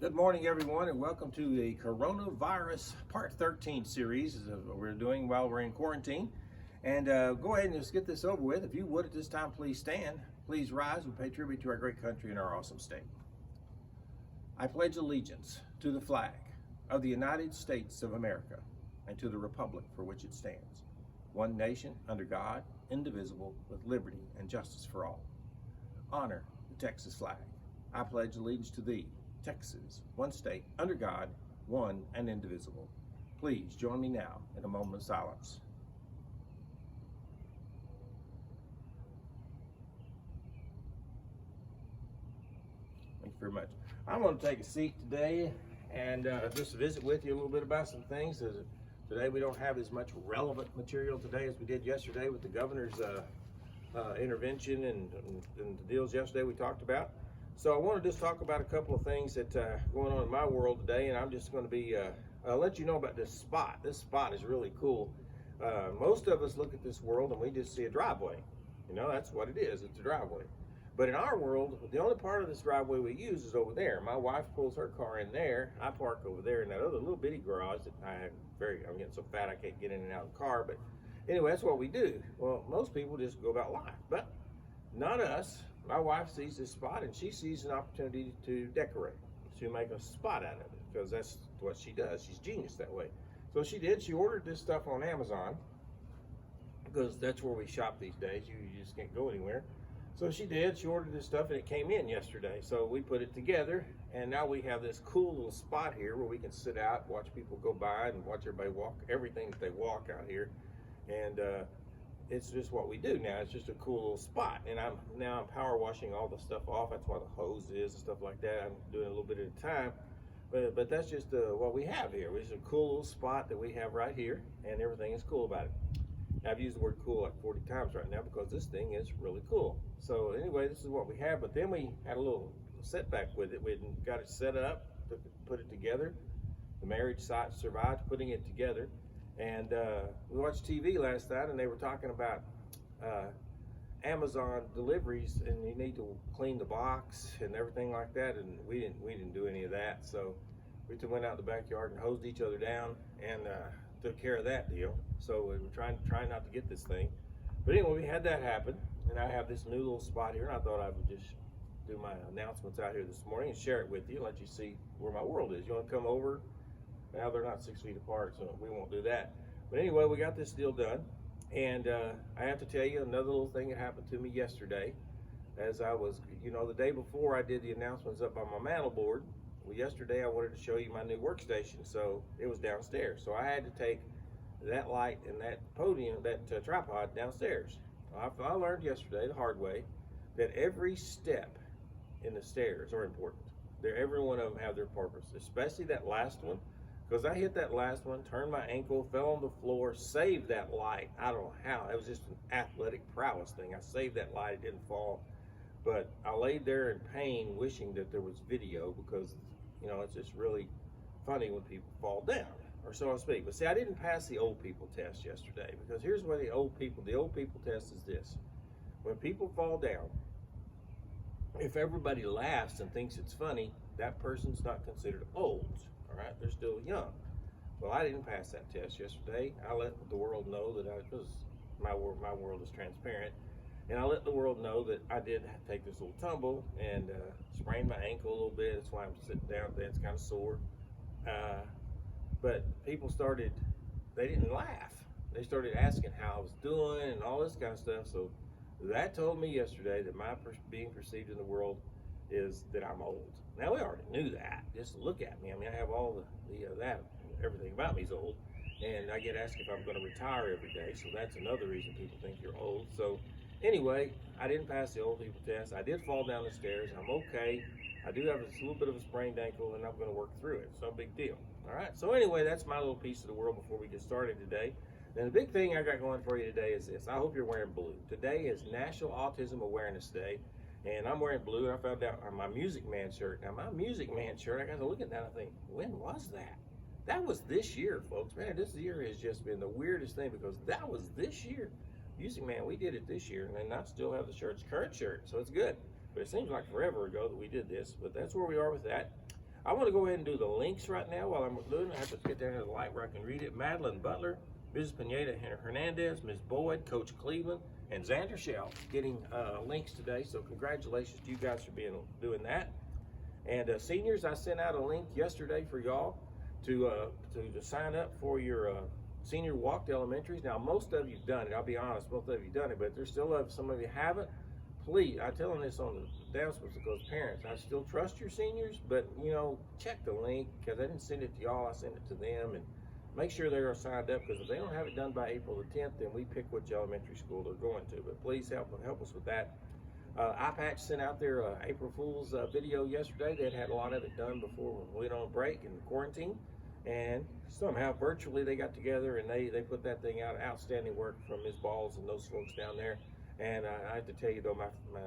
Good morning, everyone, and welcome to the Coronavirus Part 13 series we're doing while we're in quarantine. And go ahead and just get this over with. If you would at this time, please stand. Please rise and pay tribute to our great country and our awesome state. I pledge allegiance to the flag of the United States of America and to the republic for which it stands, one nation under God, indivisible, with liberty and justice for all. Honor the Texas flag. I pledge allegiance to thee, Texas, one state, under God, one and indivisible. Please join me now in a moment of silence. Thank you very much. I'm going to take a seat today and just visit with you a little bit about some things. Today we don't have as much relevant material today as we did yesterday with the governor's intervention and the deals yesterday we talked about. So I want to just talk about a couple of things that going on in my world today, and I'm just going to be let you know about this spot. This spot is really cool. Most of us look at this world and we just see a driveway. You know, that's what it is. It's a driveway. But in our world, the only part of this driveway we use is over there. My wife pulls her car in there. I park over there in that other little bitty garage that I'm getting so fat I can't get in and out of the car. But anyway, that's what we do. Well, most people just go about life, but not us. My wife sees this spot and she sees an opportunity to decorate, to make a spot out of it, because that's what she does. She's genius that way. So she did. She ordered this stuff on Amazon because that's where we shop these days. You just can't go anywhere. So she did. She ordered this stuff and it came in yesterday. So we put it together and now we have this cool little spot here where we can sit out, watch people go by and watch everybody walk, everything that they walk out here. And it's just what we do now. It's just a cool little spot. And I'm power washing all the stuff off. That's why the hose is and stuff like that. I'm doing a little bit at a time. But that's just what we have here. It's a cool little spot that we have right here, and everything is cool about it. I've used the word cool like 40 times right now because this thing is really cool. So anyway, this is what we have. But then we had a little setback with it. We got it set up, put it together. The marriage site survived putting it together. And we watched TV last night, and they were talking about Amazon deliveries, and you need to clean the box and everything like that. And we didn't do any of that. So we went out in the backyard and hosed each other down and took care of that deal. So we were trying not to get this thing. But anyway, we had that happen, and I have this new little spot here. And I thought I would just do my announcements out here this morning and share it with you, let you see where my world is. You want to come over? Now they're not 6 feet apart, so we won't do that. But anyway, we got this deal done. And I have to tell you another little thing that happened to me yesterday. As I was, the day before I did the announcements up on my mantle board. Well, yesterday I wanted to show you my new workstation, so it was downstairs. So I had to take that light and that podium, that tripod downstairs. I learned yesterday the hard way that every step in the stairs are important. Every one of them have their purpose, especially that last one. Because I hit that last one, turned my ankle, fell on the floor, saved that light. I don't know how. It was just an athletic prowess thing. I saved that light. It didn't fall. But I laid there in pain, wishing that there was video because, it's just really funny when people fall down, or so to speak. But see, I didn't pass the old people test yesterday because here's what the old people test is this. When people fall down, if everybody laughs and thinks it's funny, that person's not considered old. All right, they're still young. Well, I didn't pass that test yesterday. I let the world know that because my world is transparent, and I let the world know that I did take this little tumble and sprained my ankle a little bit. That's why I'm sitting down there. It's kind of sore. But people they didn't laugh. They started asking how I was doing and all this kind of stuff. So that told me yesterday that my being perceived in the world is that I'm old. Now we already knew that. Just look at me. I mean, I have all everything about me is old, and I get asked if I'm going to retire every day. So that's another reason people think you're old. So anyway, I didn't pass the old people test. I did fall down the stairs. I'm okay. I do have a little bit of a sprained ankle, and I'm going to work through it. It's no big deal. All right. So anyway, that's my little piece of the world before we get started today. And the big thing I got going for you today is this. I hope you're wearing blue. Today is National Autism Awareness Day. And I'm wearing blue, and I found out on my Music Man shirt. Now, my Music Man shirt, I got to look at that and I think, when was that? That was this year, folks. Man, this year has just been the weirdest thing because that was this year. Music Man, we did it this year, and then I still have the shirt's current shirt, so it's good. But it seems like forever ago that we did this, but that's where we are with that. I want to go ahead and do the links right now while I'm doing it. I have to get down to the light where I can read it. Madeline Butler, Mrs. Pineda Hernandez, Ms. Boyd, Coach Cleveland, and Xander Shell getting links today. So congratulations to you guys for doing that. And seniors, I sent out a link yesterday for y'all to sign up for your senior walk to elementaries. Now, most of you've done it. I'll be honest, most of you've done it, but there's still some of you haven't. Please, I'm telling this on the announcements because parents, I still trust your seniors, but you know, check the link because I didn't send it to y'all. I sent it to them, and make sure they're signed up because if they don't have it done by April the 10th, then we pick which elementary school they're going to. But please help us with that. iPatch sent out their April Fool's video yesterday. They had a lot of it done before we went on break and quarantine, and somehow virtually they got together and they put that thing out. Outstanding work from Ms. Balls and those folks down there. And I have to tell you though,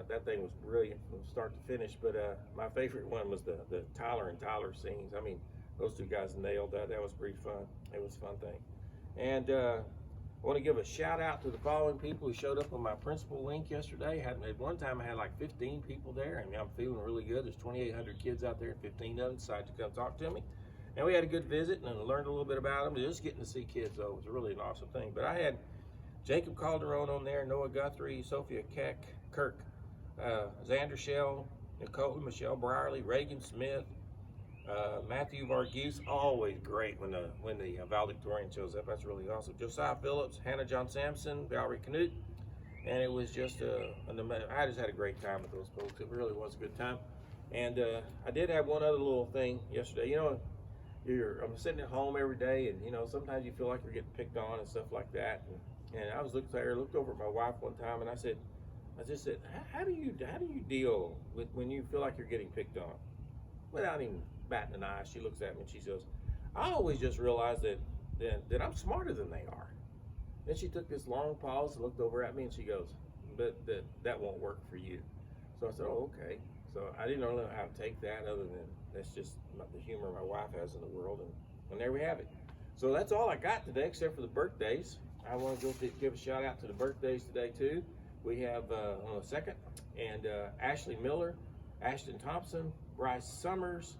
that thing was brilliant from start to finish. But my favorite one was the Tyler and Tyler scenes. I mean, those two guys nailed that. That was pretty fun. It was a fun thing. And I want to give a shout out to the following people who showed up on my principal link yesterday. At one time I had like 15 people there, and I'm feeling really good. There's 2,800 kids out there, and 15 of them decided to come talk to me. And we had a good visit and learned a little bit about them. Just getting to see kids though was really an awesome thing. But I had Jacob Calderon on there, Noah Guthrie, Sophia Kirk, Xander Shell, Nicole, Michelle Brierly, Reagan Smith, Matthew Varghese. Always great when the valedictorian shows up. That's really awesome. Josiah Phillips, Hannah John Sampson, Valerie Canute, and it was just I just had a great time with those folks. It really was a good time. And I did have one other little thing yesterday. You know, I'm sitting at home every day, and you know, sometimes you feel like you're getting picked on and stuff like that. And I was looked over at my wife one time, and I just said, how do you deal with when you feel like you're getting picked on? Without even batting an eye, she looks at me and she says, I always just realize that I'm smarter than they are. Then she took this long pause and looked over at me and she goes, but that won't work for you. So I said, oh, okay. So I didn't know how to take that other than that's just the humor my wife has in the world. And there we have it. So that's all I got today except for the birthdays. I want to give a shout out to the birthdays today too. We have on the 2nd, and Ashley Miller, Ashton Thompson, Bryce Summers,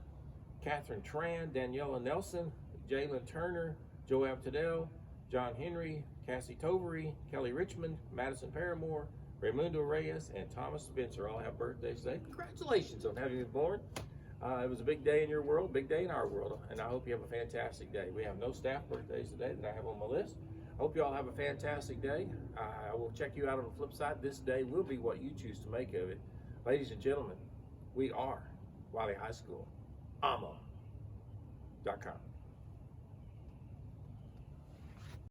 Catherine Tran, Daniela Nelson, Jalen Turner, Joab Tadell, John Henry, Cassie Tovery, Kelly Richmond, Madison Paramore, Raymundo Reyes, and Thomas Spencer all have birthdays today. Congratulations on having been born. It was a big day in your world, big day in our world, and I hope you have a fantastic day. We have no staff birthdays today that I have on my list. I hope you all have a fantastic day. I will check you out on the flip side. This day will be what you choose to make of it. Ladies and gentlemen, we are Wiley High School. AMA.com.